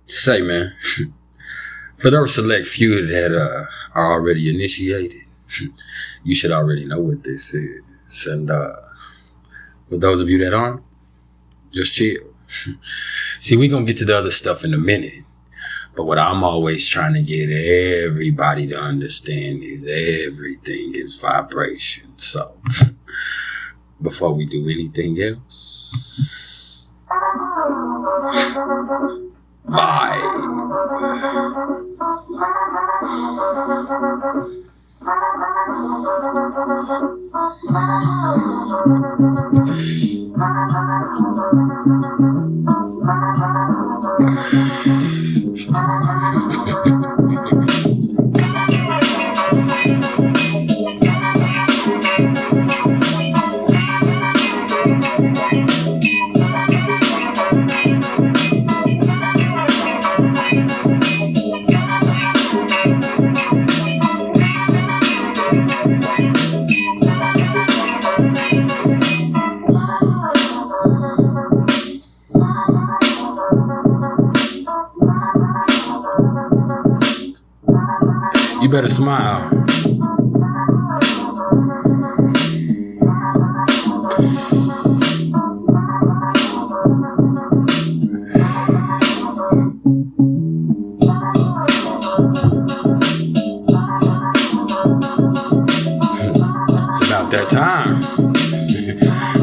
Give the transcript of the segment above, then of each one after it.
Say, man, for those select few that are already initiated, you should already know what this is. And for those of you that aren't, just chill. See, we're going to get to the other stuff in a minute. But what I'm always trying to get everybody to understand is everything is vibration. So before we do anything else, vibe. You better smile. It's about that time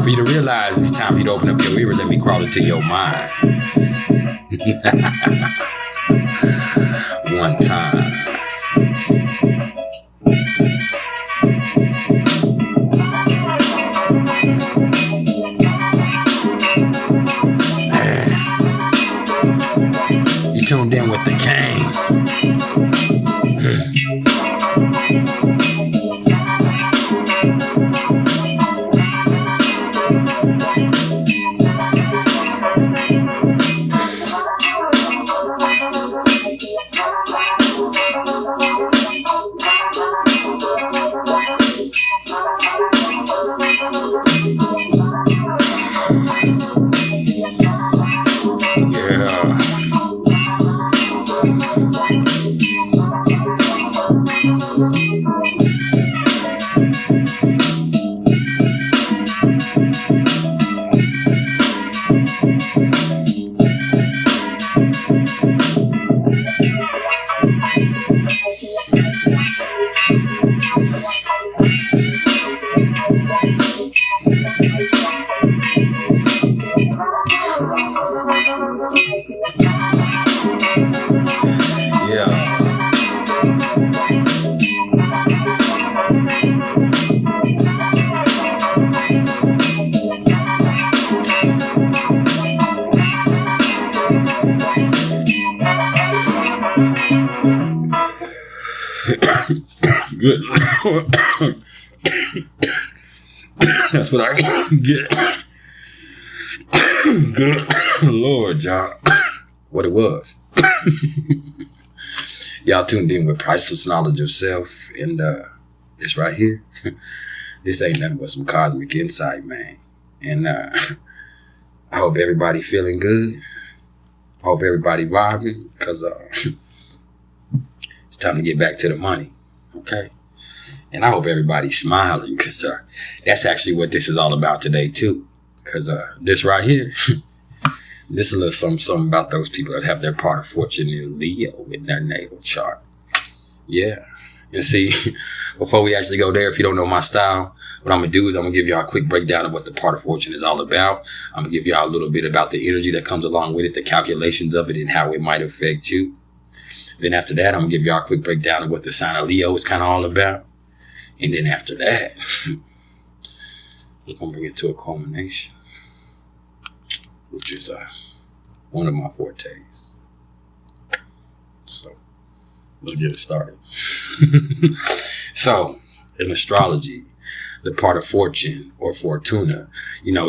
for you to realize it's time for you to open up your ear and let me crawl into your mind. One time. You tuned in with the king. Good. That's what I get. Good Lord, y'all. What it was. Y'all tuned in with Priceless Knowledge of Self, and it's right here. This ain't nothing but some cosmic insight, man. And I hope everybody feeling good. I hope everybody vibing, because it's time to get back to the money. Okay? And I hope everybody's smiling, because that's actually what this is all about today, too. Because this right here, this is a little something about those people that have their part of fortune in Leo in their natal chart. Yeah. And see, before we actually go there, if you don't know my style, what I'm going to do is I'm going to give y'all a quick breakdown of what the part of fortune is all about. I'm going to give y'all a little bit about the energy that comes along with it, the calculations of it, and how it might affect you. Then after that, I'm going to give y'all a quick breakdown of what the sign of Leo is kind of all about. And then after that, we're going to bring it to a culmination, which is one of my fortes. So let's get it started. So in astrology, the part of fortune or fortuna,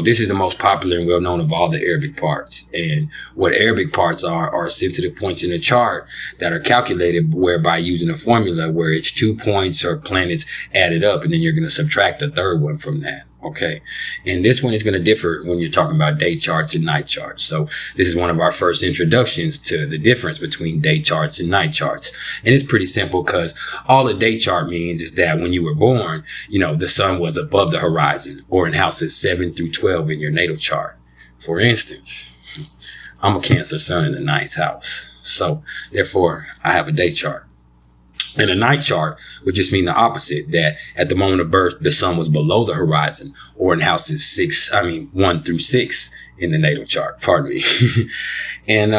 this is the most popular and well known of all the Arabic parts. And what Arabic parts are sensitive points in the chart that are calculated whereby using a formula where it's 2 points or planets added up, and then you're going to subtract a third one from that. Okay. And this one is going to differ when you're talking about day charts and night charts. So this is one of our first introductions to the difference between day charts and night charts. And it's pretty simple because all a day chart means is that when you were born, the sun was above the horizon, or in houses 7 through 12 in your natal chart. For instance, I'm a Cancer sun in the ninth house. So therefore I have a day chart. And a night chart would just mean the opposite, that at the moment of birth, the sun was below the horizon, or in houses 1 through 6 in the natal chart. Pardon me. And,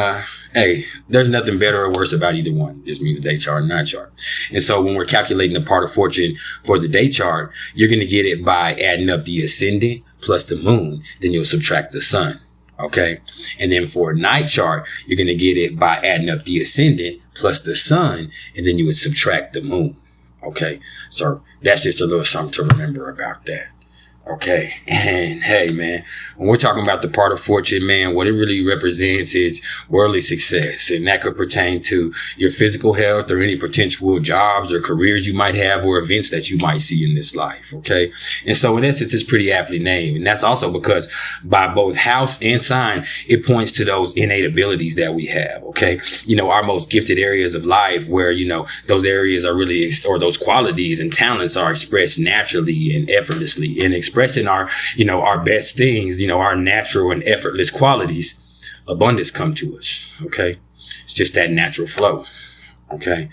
hey, there's nothing better or worse about either one. It just means day chart and night chart. And so when we're calculating the part of fortune for the day chart, you're going to get it by adding up the ascendant plus the moon. Then you'll subtract the sun. Okay. And then for a night chart, you're going to get it by adding up the ascendant plus the sun, and then you would subtract the moon. Okay. So that's just a little something to remember about that. Okay. And hey, man, when we're talking about the part of fortune, man, what it really represents is worldly success. And that could pertain to your physical health or any potential jobs or careers you might have or events that you might see in this life. Okay. And so in essence, it's pretty aptly named. And that's also because by both house and sign, it points to those innate abilities that we have. Okay. Our most gifted areas of life where, those areas are really, or those qualities and talents are expressed naturally and effortlessly, and expressing our best things, our natural and effortless qualities, abundance come to us. Okay. It's just that natural flow. Okay.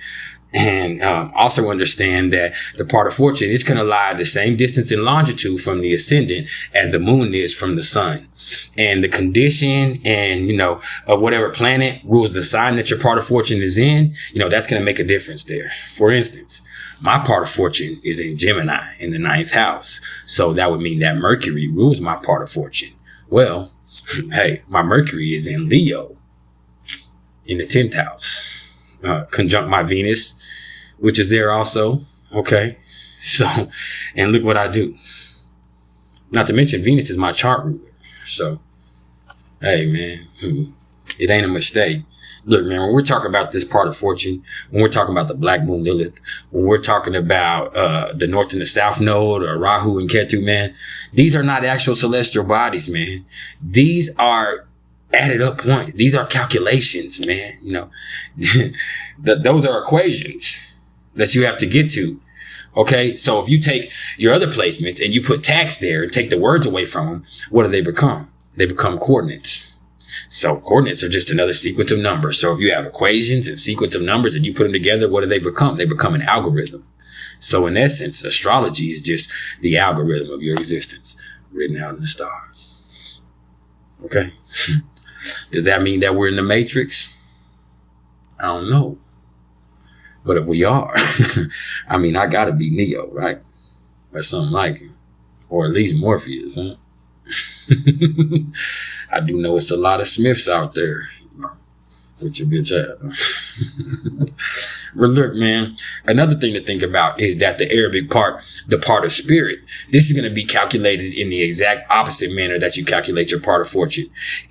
And also understand that the part of fortune is going to lie the same distance in longitude from the ascendant as the moon is from the sun. And the condition and, of whatever planet rules the sign that your part of fortune is in, that's going to make a difference there. For instance, my part of fortune is in Gemini in the ninth house. So that would mean that Mercury rules my part of fortune. Well, hey, my Mercury is in Leo in the 10th house, conjunct my Venus, which is there also. Okay. So, and look what I do. Not to mention Venus is my chart ruler. So, hey, man, it ain't a mistake. Look, man, when we're talking about this part of fortune, when we're talking about the Black Moon Lilith, when we're talking about the North and the South Node, or Rahu and Ketu, man, these are not actual celestial bodies, man. These are added up points. These are calculations, man. Those are equations that you have to get to. Okay, so if you take your other placements and you put tax there and take the words away from them, what do they become? They become coordinates. So coordinates are just another sequence of numbers. So if you have equations and sequence of numbers and you put them together, what do they become? They become an algorithm. So in essence, astrology is just the algorithm of your existence written out in the stars. Okay. Does that mean that we're in the matrix? I don't know. But if we are, I gotta be Neo, right? Or something like it. Or at least Morpheus, huh? I do know it's a lot of Smiths out there, with your bitch ass. But look, man, another thing to think about is that the Arabic part, the part of spirit, this is going to be calculated in the exact opposite manner that you calculate your part of fortune.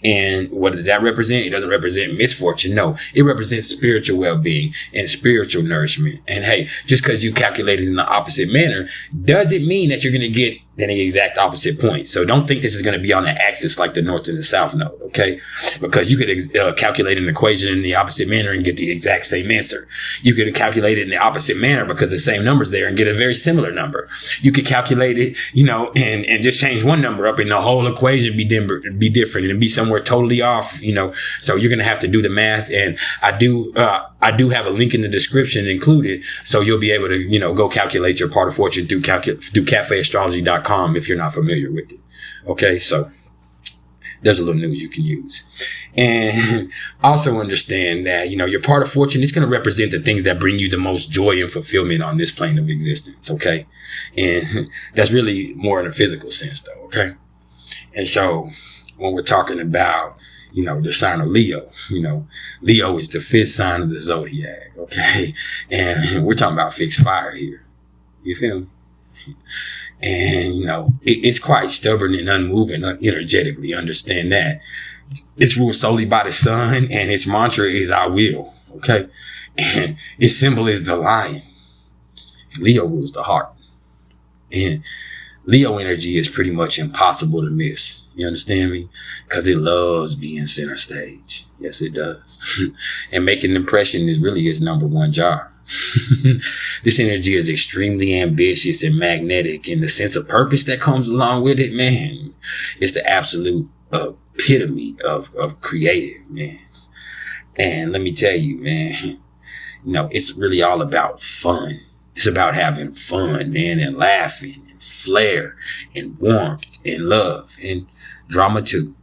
And what does that represent? It doesn't represent misfortune. No, it represents spiritual well-being and spiritual nourishment. And hey, just because you calculate it in the opposite manner doesn't mean that you're going to get in the exact opposite point. So don't think this is going to be on the axis like the North and the South node, okay? Because you could calculate an equation in the opposite manner and get the exact same answer. You could calculate it in the opposite manner because the same number's there and get a very similar number. You could calculate it, and just change one number up and the whole equation be different and be somewhere totally off, So you're going to have to do the math. And I do have a link in the description included, so you'll be able to, go calculate your part of fortune through cafeastrology.com if you're not familiar with it. Okay, so there's a little news you can use. And also understand that, your part of fortune is going to represent the things that bring you the most joy and fulfillment on this plane of existence. Okay, and that's really more in a physical sense, though. Okay, and so when we're talking about the sign of Leo, Leo is the 5th sign of the zodiac. Okay. And we're talking about fixed fire here. You feel me? And, it's quite stubborn and unmoving energetically. Understand that. It's ruled solely by the sun, and its mantra is I will. Okay. And its symbol is the lion. And Leo rules the heart. And Leo energy is pretty much impossible to miss. You understand me? Because it loves being center stage. Yes, it does. And making an impression is really its number one job. This energy is extremely ambitious and magnetic, and the sense of purpose that comes along with it, man, it's the absolute epitome of creative, man. And let me tell you, man, it's really all about fun. It's about having fun, man, and laughing and flair and warmth and love and drama too.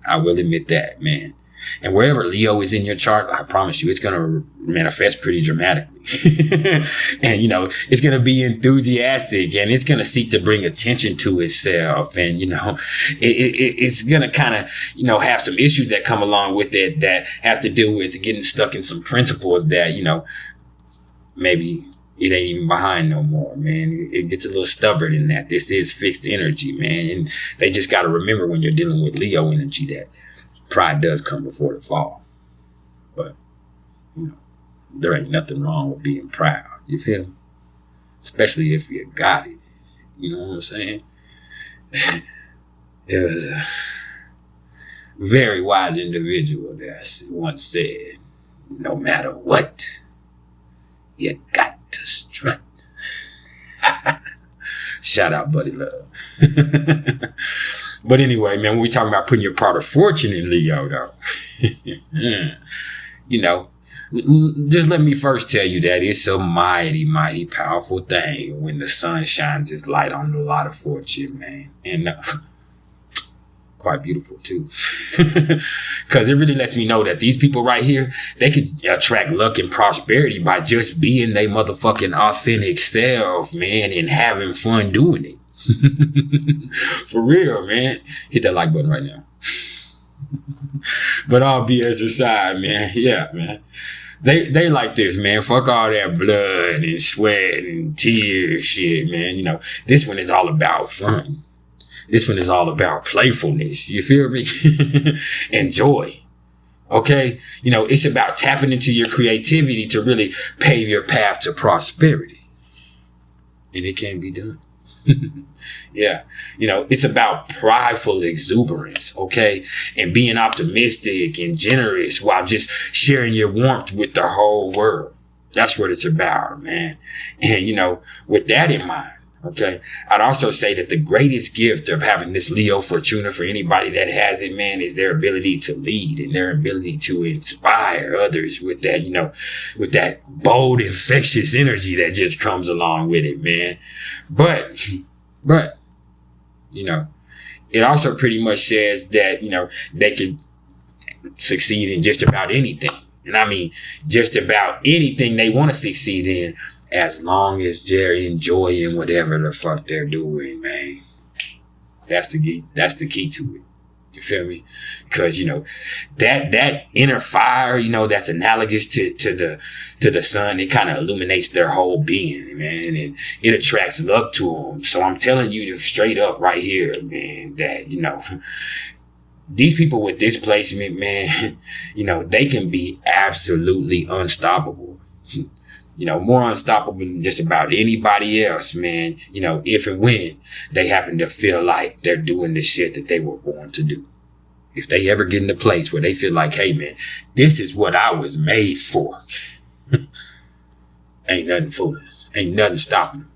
I will admit that, man. And wherever Leo is in your chart, I promise you, it's going to manifest pretty dramatically. And, it's going to be enthusiastic, and it's going to seek to bring attention to itself. And, it's going to kind of, have some issues that come along with it that have to do with getting stuck in some principles that, maybe it ain't even behind no more, man. It gets a little stubborn in that. This is fixed energy, man. And they just got to remember when you're dealing with Leo energy that pride does come before the fall. But, there ain't nothing wrong with being proud. You feel me? Especially if you got it. You know what I'm saying? There was a very wise individual that once said, no matter what, you got to strut. Shout out, Buddy Love. But anyway, man, when we talking about putting your part of fortune in Leo, though, just let me first tell you that it's a mighty, mighty powerful thing when the sun shines its light on a lot of fortune, man. And quite beautiful, too. Because it really lets me know that these people right here, they could attract luck and prosperity by just being their motherfucking authentic self, man, and having fun doing it. For real, man. Hit that like button right now. But all BS aside, man. Yeah, man. They like this, man. Fuck all that blood and sweat and tears shit, man. This one is all about fun. This one is all about playfulness. You feel me? And joy. Okay? It's about tapping into your creativity to really pave your path to prosperity. And it can be done. Yeah. It's about prideful exuberance, okay? And being optimistic and generous while just sharing your warmth with the whole world. That's what it's about, man. And, with that in mind, okay, I'd also say that the greatest gift of having this Leo Fortuna for anybody that has it, man, is their ability to lead and their ability to inspire others with that, with that bold, infectious energy that just comes along with it, man. But, it also pretty much says that, they can succeed in just about anything. And I mean, just about anything they want to succeed in, as long as they're enjoying whatever the fuck they're doing, man. That's the key to it. You feel me? Because, that inner fire, that's analogous to the sun. It kind of illuminates their whole being, man. And it attracts luck to them. So I'm telling you straight up right here, man, that, these people with this placement, man, they can be absolutely unstoppable. More unstoppable than just about anybody else, man. If and when they happen to feel like they're doing the shit that they were born to do. If they ever get in a place where they feel like, hey, man, this is what I was made for. Ain't nothing fooling us. Ain't nothing stopping them.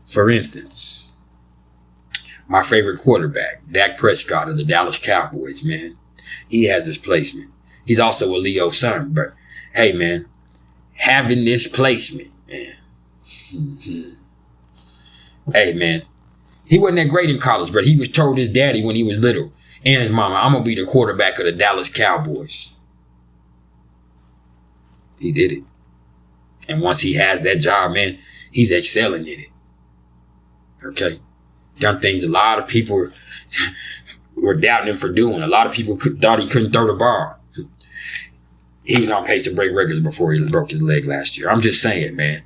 For instance, my favorite quarterback, Dak Prescott of the Dallas Cowboys, man. He has his placement. He's also a Leo sun, but hey, man. Having this placement, man. Hey, man. He wasn't that great in college, but he was told his daddy when he was little and his mama, I'm going to be the quarterback of the Dallas Cowboys. He did it. And once he has that job, man, he's excelling in it. Okay? Done things a lot of people were doubting him for doing. A lot of people thought he couldn't throw the ball. He was on pace to break records before he broke his leg last year. I'm just saying, man,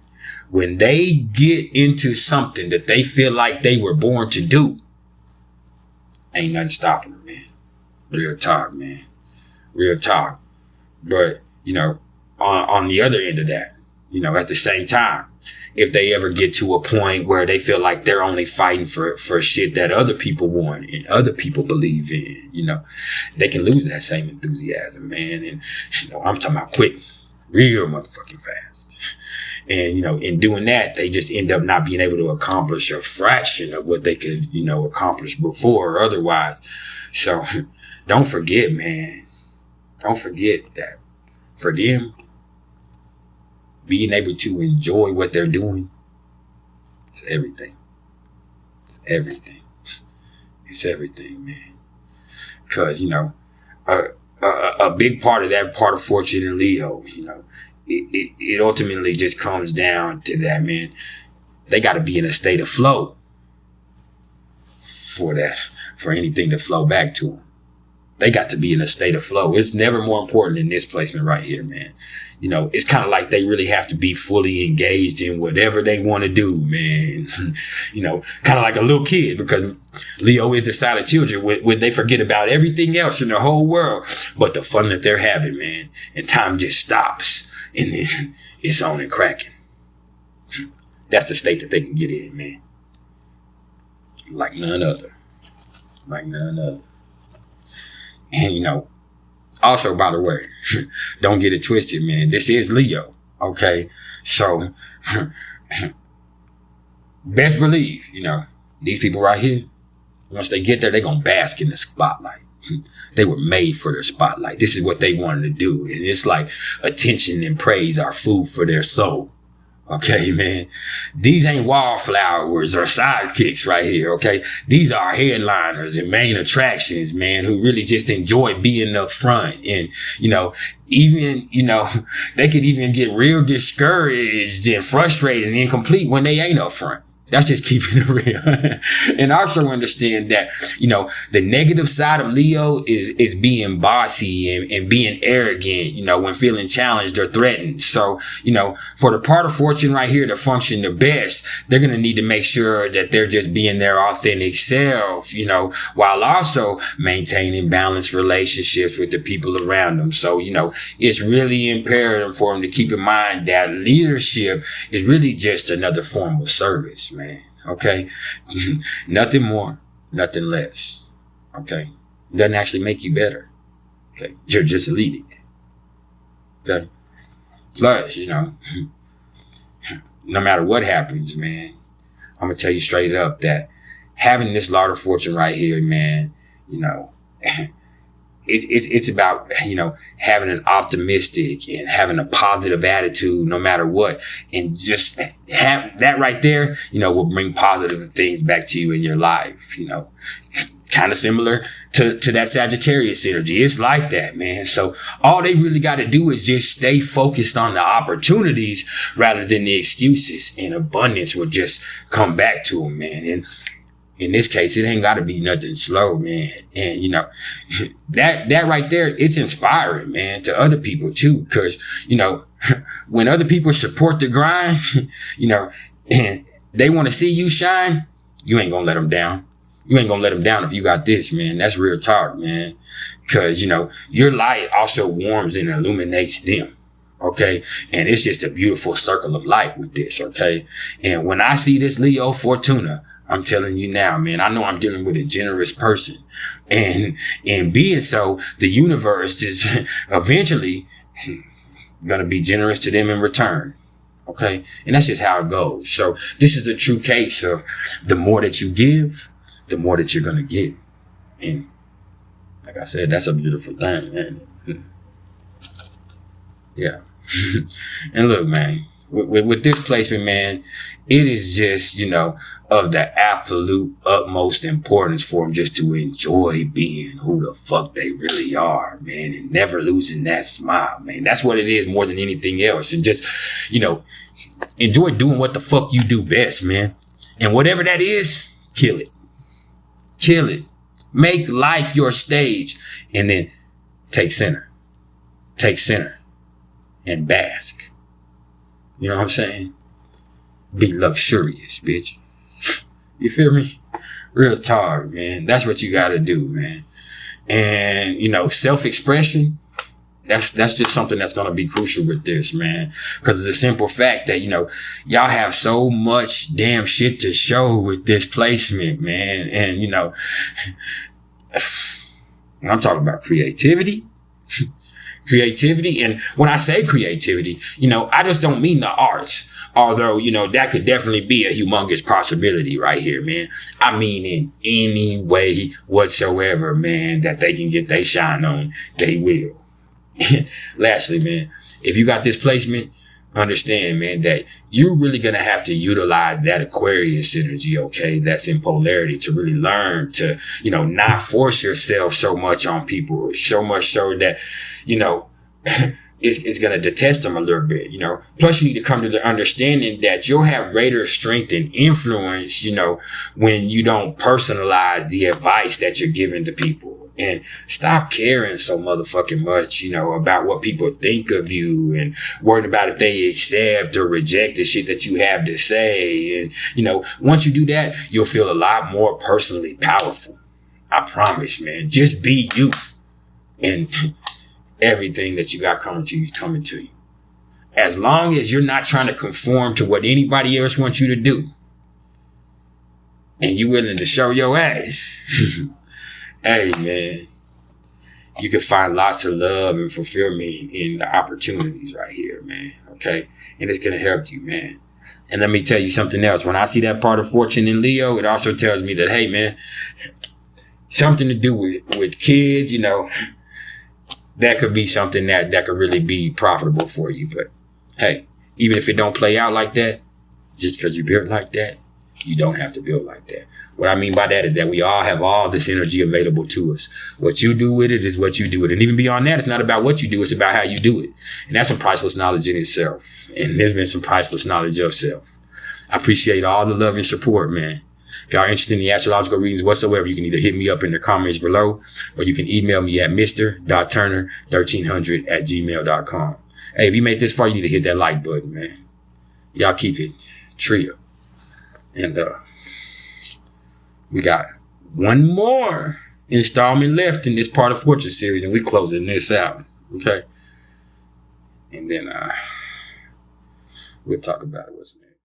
when they get into something that they feel like they were born to do, ain't nothing stopping them, man. Real talk, man. Real talk. But, on the other end of that, at the same time, if they ever get to a point where they feel like they're only fighting for shit that other people want and other people believe in, they can lose that same enthusiasm, man. And, I'm talking about quick, real motherfucking fast. And, in doing that, they just end up not being able to accomplish a fraction of what they could, accomplish before or otherwise. So don't forget, man. Don't forget that for them, being able to enjoy what they're doing is everything. It's everything. It's everything, man. Because, a big part of that part of fortune in Leo, it ultimately just comes down to that, man. They got to be in a state of flow for anything to flow back to them. They got to be in a state of flow. It's never more important than this placement right here, man. It's kind of like they really have to be fully engaged in whatever they want to do, man. Kind of like a little kid, because Leo is the sign of children when they forget about everything else in the whole world but the fun that they're having, man. And time just stops and then it's on and cracking. That's the state that they can get in, man. Like none other. Like none other. And, also, by the way, don't get it twisted, man. This is Leo, okay? So, best believe, these people right here, once they get there, they're going to bask in the spotlight. They were made for their spotlight. This is what they wanted to do. And it's like attention and praise are food for their soul. Okay, man. These ain't wallflowers or sidekicks right here, okay? These are headliners and main attractions, man, who really just enjoy being up front. And, even, they could even get real discouraged and frustrated and incomplete when they ain't up front. That's just keeping it real. And also understand that, the negative side of Leo is being bossy and being arrogant, when feeling challenged or threatened. So, for the part of fortune right here to function the best, they're going to need to make sure that they're just being their authentic self, while also maintaining balanced relationships with the people around them. So, it's really imperative for them to keep in mind that leadership is really just another form of service, man. Okay. Nothing more, nothing less. Okay. Doesn't actually make you better. Okay. You're just leading. Okay. Plus, no matter what happens, man, I'm going to tell you straight up that having this Lord of Fortune right here, man, it's about, having an optimistic and having a positive attitude no matter what. And just have that right there, will bring positive things back to you in your life, kind of similar to that Sagittarius energy. It's like that, man. So all they really got to do is just stay focused on the opportunities rather than the excuses, and abundance will just come back to them, man. And in this case, it ain't got to be nothing slow, man. And, that right there, it's inspiring, man, to other people too. Cause, when other people support the grind, and they want to see you shine, you ain't gonna let them down. You ain't gonna let them down if you got this, man. That's real talk, man. Cause, your light also warms and illuminates them. Okay. And it's just a beautiful circle of light with this. Okay. And when I see this Leo Fortuna, I'm telling you now, man, I know I'm dealing with a generous person, and being so, the universe is eventually going to be generous to them in return. Okay. And that's just how it goes. So this is a true case of the more that you give, the more that you're going to get. And like I said, that's a beautiful thing, man. Yeah. And look, man, with this placement, man, it is just, of the absolute utmost importance for them just to enjoy being who the fuck they really are, man, and never losing that smile, man. That's what it is more than anything else. And just, enjoy doing what the fuck you do best, man. And whatever that is, kill it. Kill it. Make life your stage, and then take center. Take center and bask. You know what I'm saying? Be luxurious, bitch. You feel me? Real talk, man. That's what you gotta do, man. And, self-expression, That's just something that's going to be crucial with this, man. Because it's a simple fact that, y'all have so much damn shit to show with this placement, man. And, when I'm talking about creativity, and when I say creativity, I just don't mean the arts. Although, that could definitely be a humongous possibility right here, man. I mean, in any way whatsoever, man, that they can get their shine on, they will. Lastly, man, if you got this placement, understand, man, that you're really going to have to utilize that Aquarius energy, okay, that's in polarity, to really learn to, not force yourself so much on people, so much so that, it's going to detest them a little bit, Plus, you need to come to the understanding that you'll have greater strength and influence, when you don't personalize the advice that you're giving to people. And stop caring so motherfucking much, about what people think of you, and worrying about if they accept or reject the shit that you have to say. And, once you do that, you'll feel a lot more personally powerful. I promise, man. Just be you. And everything that you got coming to you is coming to you. As long as you're not trying to conform to what anybody else wants you to do, and you're willing to show your ass, hey, man, you can find lots of love and fulfillment in the opportunities right here, man. Okay. And it's going to help you, man. And let me tell you something else. When I see that part of fortune in Leo, it also tells me that, hey, man, something to do with kids, that could be something that could really be profitable for you. But hey, even if it don't play out like that, just because you built like that, you don't have to build like that. What I mean by that is that we all have all this energy available to us. What you do with it is what you do with it. And even beyond that, it's not about what you do. It's about how you do it. And that's some priceless knowledge in itself. And there's been some priceless knowledge of self. I appreciate all the love and support, man. If y'all are interested in the astrological readings whatsoever, you can either hit me up in the comments below, or you can email me at mr.turner1300@gmail.com. Hey, if you made this far, you need to hit that like button, man. Y'all keep it trio. And, we got one more installment left in this Part of Fortune series, and we closing this out. Okay. And then, we'll talk about it. What's next?